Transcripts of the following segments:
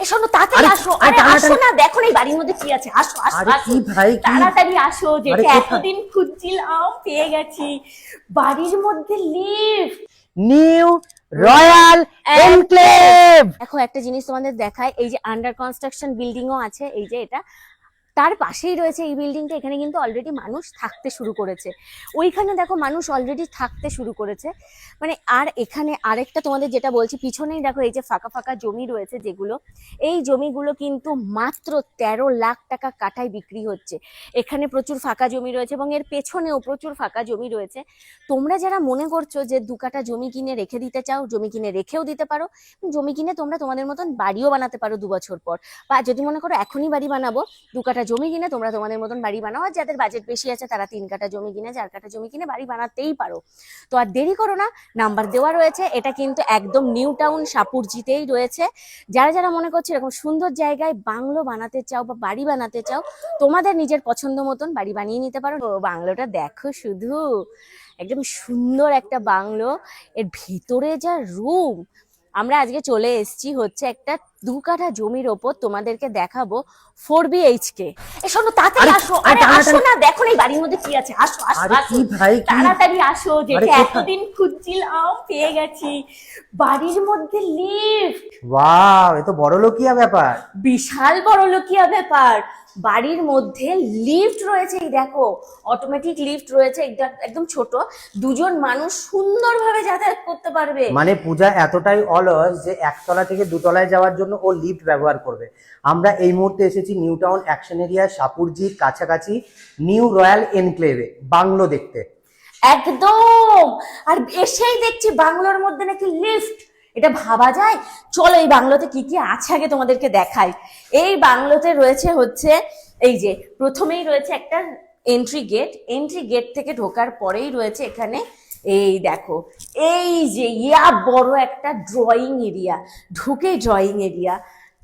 শোনো তাড়াতাড়ি আসো। আরে আসো না, দেখো না এই বাড়ির মধ্যে কি আছে। আসো আসো আসো তাড়াতাড়ি আসো, যেটা এতদিন খুঁজছিলাম পেয়ে গেছি। বাড়ির মধ্যে লিফট, নিউ রয়্যাল এনক্লেভ। দেখো একটা জিনিস তোমাদের দেখায়, এই যে আন্ডার কনস্ট্রাকশন বিল্ডিংও আছে, এই যে এটা তার পাশেই রয়েছে এই বিল্ডিংটা। এখানে কিন্তু অলরেডি মানুষ থাকতে শুরু করেছে, ওইখানে দেখো মানুষ অলরেডি থাকতে শুরু করেছে। মানে আর এখানে আরেকটা তোমাদের যেটা বলছি, পিছনেই দেখো এই যে ফাঁকা ফাঁকা জমি রয়েছে যেগুলো, এই জমিগুলো কিন্তু মাত্র 13 লাখ টাকা কাঠায় বিক্রি হচ্ছে। এখানে প্রচুর ফাঁকা জমি রয়েছে এবং এর পেছনেও প্রচুর ফাঁকা জমি রয়েছে। তোমরা যারা মনে করছো যে 2 কাঠা জমি কিনে রেখে দিতে চাও, জমি কিনে রেখেও দিতে পারো। জমি কিনে তোমরা তোমাদের মতন বাড়িও বানাতে পারো 2 বছর পর, বা যদি মনে করো এখনই বাড়ি বানাবো, 2 কাঠা জমি কিনে তোমরা তোমাদের মতন বাড়ি বানাও। আর যাদের বাজেট বেশি আছে তারা 3 কাঠা জমি কিনে 4 কাঠা জমি কিনে বাড়ি বানাতেই পারো। তো আর দেরি করো না, নাম্বার দেওয়া রয়েছে। এটা কিন্তু একদম নিউ টাউন সাপুরজিতেই রয়েছে। যারা যারা মনে করছে এরকম সুন্দর জায়গায় বাংলো বানাতে চাও বা বাড়ি বানাতে চাও, তোমাদের নিজের পছন্দ মতন বাড়ি বানিয়ে নিতে পারো। বাংলোটা দেখো শুধু, একদম সুন্দর একটা বাংলো। এর ভিতরে যা রুম, আমরা আজকে চলে এসেছি হচ্ছে একটা 2 কাঠা জমির ওপর, তোমাদেরকে দেখাবো 4 BHK। শোনো তাড়াতাড়ি আসো। আরে আসো না, দেখো না এই বাড়ির মধ্যে কি আছে। আসো আসো আসো তাড়াতাড়ি আসো, যেটা এতদিন খুঁজছিলাম পেয়ে গেছি। বাড়ির মধ্যে লিফট, ওয়াও, এ তো বড়লোকিয়া ব্যাপার, বিশাল বড়লোকিয়া ব্যাপার। বাড়ির মধ্যে লিফট রয়েছে, এই দেখো অটোমেটিক লিফট রয়েছে, একদম ছোট, 2 জন মানুষ সুন্দরভাবে যাতায়াত করতে পারবে। মানে পূজা এতটাই অলস যে 1 তলা থেকে 2 তলায় যাওয়ার জন্য ও লিফট ব্যবহার করবে। আমরা এই মুহূর্তে এসেছি নিউ টাউন অ্যাকশন এরিয়া সাপুরজির কাছাকাছি নিউ রয়্যাল এনক্লেভে বাংলো দেখতে। একদম, আর এসেই দেখছি বাংলোর মধ্যে নাকি লিফট। এটা ভাবা যায়? চলো এই বাংলোতে কি কি আছে আগে তোমাদেরকে দেখাই। এই বাংলোতে রয়েছে হচ্ছে, এই যে প্রথমেই রয়েছে একটা এন্ট্রি গেট, এন্ট্রি গেট থেকে ঢোকার পরেই রয়েছে এখানে এই দেখো, এই যে বড় একটা ড্রয়িং এরিয়া, ঢুকেই ড্রয়িং এরিয়া।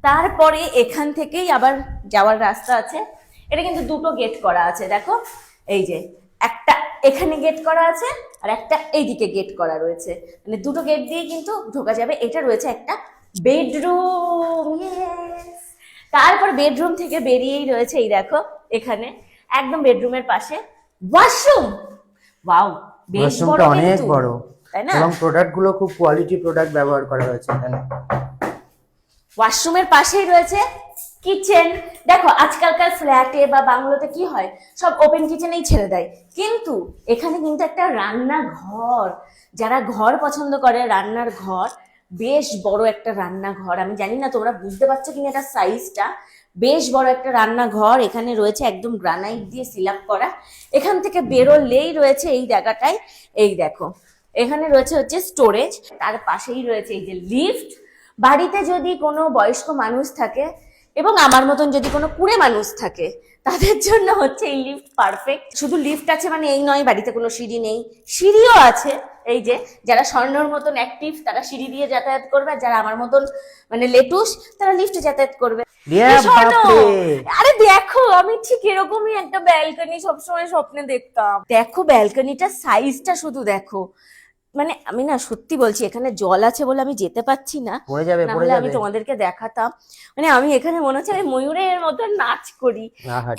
তারপরে এখান থেকেই আবার যাওয়ার রাস্তা আছে। এটা কিন্তু 2টো গেট করা আছে, দেখো এই যে একটা এখানে গেট করা আছে আর একটা এইদিকে গেট করা রয়েছে, মানে 2টো গেট দিয়ে কিন্তু ঢোকা যাবে। এটা রয়েছে একটা বেডরুম, তারপর বেডরুম থেকে বেরিয়েই রয়েছে এই দেখো এখানে একদম বেডরুমের পাশে ওয়াশরুম। ওয়াও, ওয়াশরুমটা অনেক বড়, তাই না? এবং প্রোডাক্ট গুলো খুব কোয়ালিটি প্রোডাক্ট ব্যবহার করা হয়েছে এখানে। ওয়াশরুমের পাশেই রয়েছে কিচেন। দেখো আজকালকার ফ্ল্যাটে বা বাংলোতে কি হয়, সব ওপেন কিচেনেই ছেড়ে দেয়, কিন্তু এখানে কিন্তু একটা রান্নাঘর, যারা ঘর পছন্দ করে রান্নার ঘর, বেশ বড় একটা রান্নাঘর। আমি জানি না তোমরা বুঝতে পারছো কিনা এটা সাইজটা, বেশ বড় একটা রান্নাঘর এখানে রয়েছে, একদম গ্রানাইট দিয়ে সিল করা। এখান থেকে বেরোলেই রয়েছে এই জায়গাটায়, এই দেখো এখানে রয়েছে হচ্ছে স্টোরেজ, তার পাশেই রয়েছে এই যে লিফট। বাড়িতে যদি কোনো বয়স্ক মানুষ থাকে এবং আমার মতন যদি কোনো কুড়ে মানুষ থাকে, তাদের জন্য হচ্ছে এই লিফট পারফেক্ট। শুধু লিফট আছে মানে এই নয় বাড়িতে কোনো সিঁড়ি নেই, সিঁড়িও আছে। এই যে যারা স্বর্ণর মতন অ্যাক্টিভ তারা সিঁড়ি দিয়ে যাতায়াত করবে, আর যারা আমার মতন মানে লেটুস তারা লিফটে যাতায়াত করবে। আরে দেখো, আমি ঠিক এরকমই একটা ব্যালকনি সবসময় স্বপ্নে দেখতাম। দেখো ব্যালকনিটার সাইজটা শুধু দেখো, মানে আমি না সত্যি বলছি, এখানে জল আছে বলে আমি যেতে পারছি না, নাহলে আমি তোমাদেরকে দেখাতাম। মানে আমি এখানে মনে হচ্ছে আমি ময়ূরের মতো নাচ করি,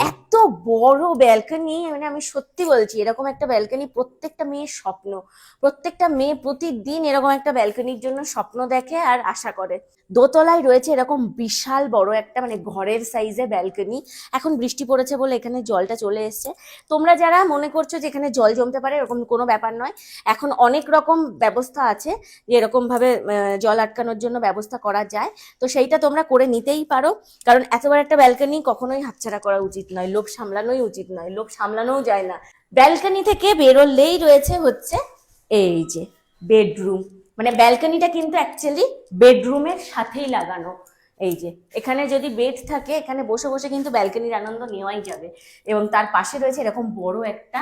এত বড় ব্যালকনি। মানে আমি সত্যি বলছি, এরকম একটা ব্যালকনি প্রত্যেকটা মেয়ের স্বপ্ন। প্রত্যেকটা মেয়ে প্রতিদিন এরকম একটা ব্যালকনির জন্য স্বপ্ন দেখে আর আশা করে। দোতলায় রয়েছে এরকম বিশাল বড় একটা মানে ঘরের সাইজে ব্যালকনি। এখন বৃষ্টি পড়েছে বলে এখানে জলটা চলে এসছে। তোমরা যারা মনে করছো যে এখানে জল জমতে পারে, এরকম কোনো ব্যাপার নয়। এখন অনেক রকম ব্যবস্থা আছে যে এরকম ভাবে জল আটকানোর জন্য ব্যবস্থা করা যায়, তো সেইটা তোমরা করে নিতেই পারো। কারণ এত বড় একটা ব্যালকনি কখনোই হাতছাড়া করা উচিত নয়, লোভ সামলানোই উচিত নয়, লোভ সামলানোও যায় না। ব্যালকনি থেকে বেরোলেই রয়েছে হচ্ছে এই যে বেডরুম, মানে ব্যালকনিটা কিন্তু অ্যাকচুয়ালি বেডরুমের সাথেই লাগানো। এই যে এখানে যদি বেড থাকে, এখানে বসে বসে কিন্তু ব্যালকনির আনন্দ নেওয়াই যাবে। এবং তার পাশে রয়েছে এরকম বড় একটা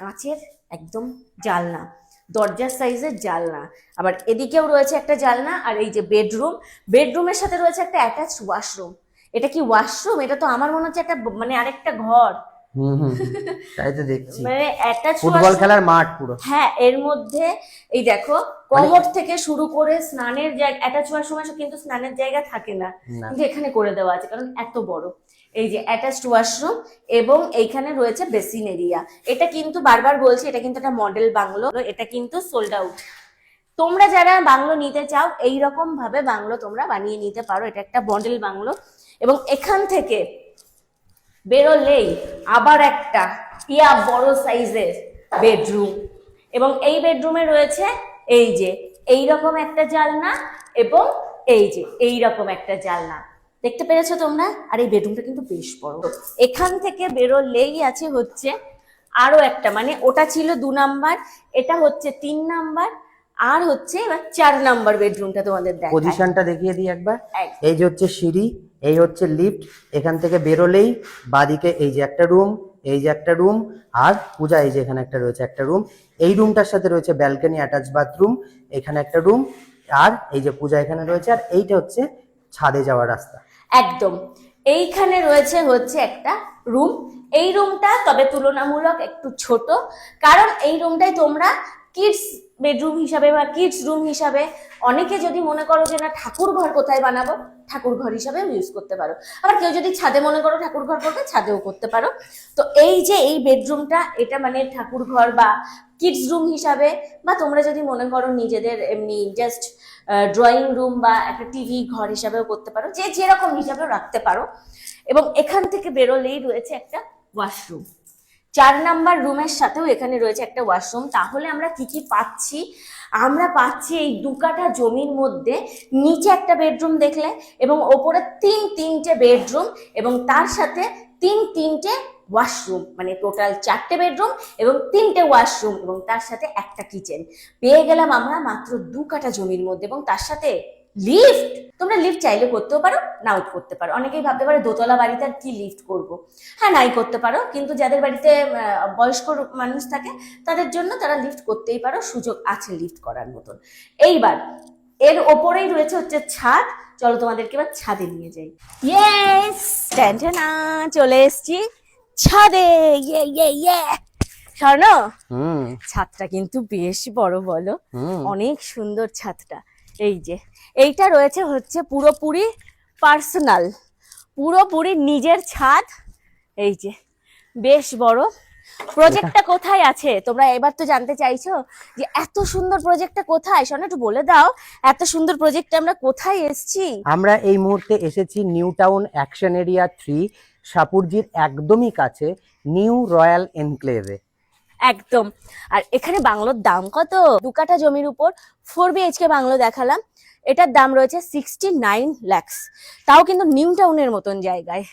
কাঁচের একদম জানলা, দরজার সাইজের জানলা। আবার এদিকেও রয়েছে একটা জানলা। আর এই যে বেডরুম, বেডরুমের সাথে রয়েছে একটা অ্যাটাচ ওয়াশরুম। এটা কি ওয়াশরুম? এটা তো আমার মনে হচ্ছে একটা মানে আরেকটা ঘর। তাই তো দেখছি, মানে অ্যাটাচ ফুটবল খেলার মাঠ পুরো। হ্যাঁ, এর মধ্যে এই দেখো কমোড থেকে শুরু করে স্নানের জায়গা, অ্যাটাচ ওয়াশরুমে কিন্তু স্নানের জায়গা থাকে না, না। কিন্তু এখানে করে দেওয়া আছে কারণ এত বড়। এই যে অ্যাটাচড ওয়াশরুম এবং এইখানে রয়েছে বেসিন এরিয়া। এটা কিন্তু বারবার বলছি, এটা কিন্তু একটা মডেল বাংলো, এটা কিন্তু সোল্ড আউট। তোমরা যারা বাংলো নিতে চাও এইরকম ভাবে বাংলো তোমরা বানিয়ে নিতে পারো, এটা একটা মডেল বাংলো। এবং এখান থেকে বেরোলেই আবার একটা বড় সাইজের বেডরুম, এবং এই বেডরুমে রয়েছে এই যে এইরকম একটা জানলা এবং এই যে এইরকম একটা জানলা, দেখতে পেরেছো তোমরা? আর এই বেডরুমটা কিন্তু বেশ বড়। এখান থেকে বেরোলেই আছে হচ্ছে আরো একটা, মানে ওটা ছিল 2 নাম্বার, এটা হচ্ছে 3 নাম্বার, আর হচ্ছে এবার 4 নাম্বার বেডরুমটা তোমাদের দেখাই। পজিশনটা দেখিয়ে দিই একবার। একদম। এই যে হচ্ছে সিঁড়ি, এই হচ্ছে লিফট, এখান থেকে বেরোলেই বাদিকে এই যে একটা রুম, এই যে একটা রুম, আর পূজা এই যে এখানে একটা রয়েছে একটা রুম, এই রুমটার সাথে রয়েছে ব্যালকনি অ্যাটাচ বাথরুম, এখানে একটা রুম, আর এই যে পূজা এখানে রয়েছে, আর এইটা হচ্ছে ছাদে যাওয়ার রাস্তা। একদম। এইখানে রয়েছে হচ্ছে একটা রুম, এই রুমটা তবে তুলনামূলক একটু ছোট, কারণ এই রুমটাই তোমরা কিডস বেডরুম হিসাবে বা কিডস রুম হিসাবে, অনেকে যদি মনে করো যে না ঠাকুর ঘর কোথায় বানাবো, ঠাকুর ঘর হিসাবেও ইউজ করতে পারো। আবার কেউ যদি ছাদে মনে করো ঠাকুর ঘর করবে, ছাদেও করতে পারো। তো এই যে এই বেডরুমটা, এটা মানে ঠাকুর ঘর বা কিডস রুম হিসাবে, বা তোমরা যদি মনে করো নিজেদের এমনি জাস্ট ড্রয়িং রুম বা একটা টিভি ঘর হিসাবেও করতে পারো, যে যেরকম হিসাবেও রাখতে পারো। এবং এখান থেকে বেরোলেই রয়েছে একটা ওয়াশরুম, 4 নাম্বার রুমের সাথেও এখানে রয়েছে একটা ওয়াশরুম। তাহলে আমরা কি কি পাচ্ছি? আমরা পাচ্ছি এই 2 কাঠা জমির মধ্যে নিচে একটা বেডরুম দেখলে, এবং ওপরে 3টে বেডরুম, এবং তার সাথে 3টে ওয়াশরুম, মানে টোটাল 4টে বেডরুম এবং 3টে ওয়াশরুম, এবং তার সাথে একটা কিচেন পেয়ে গেলাম আমরা মাত্র 2 কাঠা জমির মধ্যে। এবং তার সাথে লিফট, তোমরা লিফট চাইলে করতেও পারো, নাও করতে পারো। অনেকেই ভাবতে পারে দোতলা বাড়িতে আর কি লিফট করব, হ্যাঁ নাই করতে পারো, কিন্তু যাদের বাড়িতে বয়স্ক মানুষ থাকে তাদের জন্য তারা লিফট করতেই পারো, সুযোগ আছে লিফট করার মতন। এইবার এর ওপরেই রয়েছে হচ্ছে ছাদ, চলো তোমাদেরকে এবার ছাদে নিয়ে যাই। ইয়েস, ট্যান্টানা, চলে এসেছি ছাদে। ইয়ে ইয়ে ইয়ে, স্বর্ণ, ছাদটা কিন্তু বেশ বড়, বলো? অনেক সুন্দর ছাদটা। এই যে এইটা রয়েছে হচ্ছে পুরোপুরি পার্সোনাল, পুরোপুরি নিজের ছাদ। এই যে বেশ বড়। প্রজেক্টটা কোথায় আছে তোমরা এবার তো জানতে চাইছো যে এত সুন্দর প্রজেক্টটা কোথায়, শোনো একটু বলে দাও, এত সুন্দর প্রজেক্টে আমরা কোথায় এসেছি? আমরা এই মুহূর্তে এসেছি নিউ টাউন অ্যাকশন এরিয়া 3, সাপুরজির একদমই কাছে, নিউ রয়্যাল এনক্লেভে। একদম। আর এখানে বাংলোর দাম কত? 2 কাঠা জমির উপর 4 BHK বাংলো দেখালাম, এটার দাম রয়েছে 69 lakhs, তাও কিন্তু নিউ টাউনের মতন জায়গায়।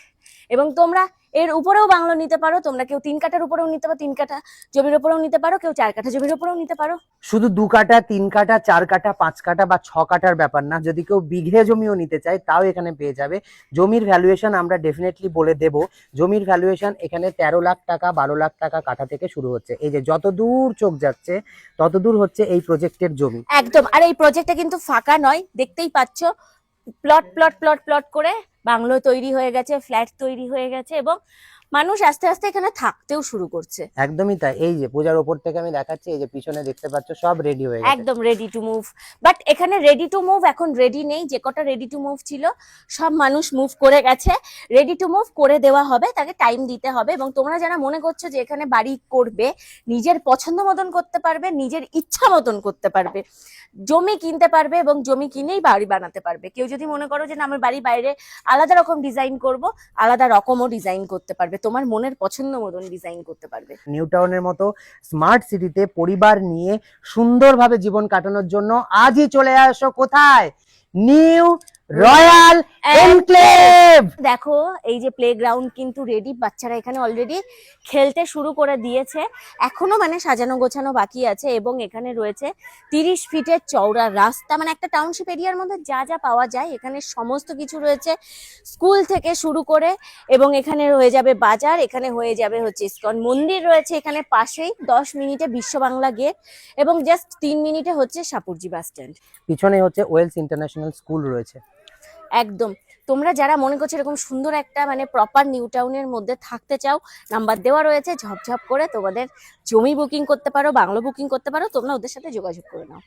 এবং তোমরা এর উপরেও বাংলো নিতে পারো, তোমরা কেউ 3 কাঠার উপরেও নিতে পারো, 3 কাঠা জমির উপরেও নিতে পারো, কেউ 4 কাঠা জমির উপরেও নিতে পারো। শুধু 2 কাঠা, 3 কাঠা, 4 কাঠা, 5 কাঠা বা 6 কাঠার ব্যাপার না, যদি কেউ বিঘে জমিও নিতে চায় তাও এখানে পেয়ে যাবে। জমির ভ্যালুয়েশন আমরা ডেফিনেটলি বলে দেব। জমির ভ্যালুয়েশন এখানে 13 লাখ টাকা, 12 লাখ টাকা কাঠা থেকে শুরু হচ্ছে। এই যে যত দূর চোখ যাচ্ছে তত দূর হচ্ছে এই প্রজেক্টের জমি। একদম। আর এই প্রজেক্টটা কিন্তু ফাঁকা নয়, দেখতেই পাচ্ছ প্লট প্লট প্লট প্লট করে বাংলো তৈরি হয়ে গেছে, ফ্ল্যাট তৈরি হয়ে গেছে, এবং মানুষ আস্তে আস্তে এখানে থাকতেও শুরু করছে। একদমই তাই। এই যে পূজার ওপর থেকে আমি দেখাচ্ছি, এই যে পিছনে দেখতে পাচ্ছ সব রেডি হয়ে গেছে, একদম রেডি টু মুভ। বাট এখানে রেডি টু মুভ এখন রেডি নেই, যে কটা রেডি টু মুভ ছিল সব মানুষ মুভ করে গেছে। রেডি টু মুভ করে দেওয়া হবে, তাকে টাইম দিতে হবে। এবং তোমরা যারা মনে করছো যে এখানে বাড়ি করবে, নিজের পছন্দ মতন করতে পারবে, নিজের ইচ্ছা মতন করতে পারবে, জমি কিনতে পারবে এবং জমি কিনেই বাড়ি বানাতে পারবে। কেউ যদি মনে করো যে না আমার বাড়ি বাইরে আলাদা রকম ডিজাইন করব, আলাদা রকমও ডিজাইন করতে পারবে, তোমার মনের পছন্দ মতন ডিজাইন করতে পারবে। নিউ টাউনের মতো স্মার্ট সিটিতে পরিবার নিয়ে সুন্দরভাবে জীবন কাটানোর জন্য আজই চলে আসো কোথায়? New royal enclave. দেখো এই যে প্লেগ্রাউন্ড কিন্তু রেডি, বাচ্চারা এখানে অলরেডি খেলতে শুরু করে দিয়েছে, এখনো মানে সাজানো গোছানো বাকি আছে। এবং এখানে রয়েছে 30 ফিটের চওড়া রাস্তা, মানে একটা টাউনশিপ এরিয়ার মধ্যে যা যা পাওয়া যায় এখানে সমস্ত কিছু রয়েছে, স্কুল থেকে শুরু করে। এবং এখানে হয়ে যাবে বাজার, এখানে হয়ে যাবে হচ্ছে ইসকন মন্দির রয়েছে এখানে পাশেই, 10 মিনিটে বিশ্ব বাংলা গেট, এবং জাস্ট 3 মিনিটে হচ্ছে সাপুরজি বাস স্ট্যান্ড। পিছনে হচ্ছে ওয়েলস ইন্টারন্যাশনাল স্কুল রয়েছে। একদম। তোমরা যারা মনে করছো এরকম সুন্দর একটা মানে প্রপার নিউ টাউনের মধ্যে থাকতে চাও, নাম্বার দেওয়া রয়েছে, ঝপঝপ করে তোমাদের জমি বুকিং করতে পারো, বাংলো বুকিং করতে পারো, তোমরা ওদের সাথে যোগাযোগ করে নাও।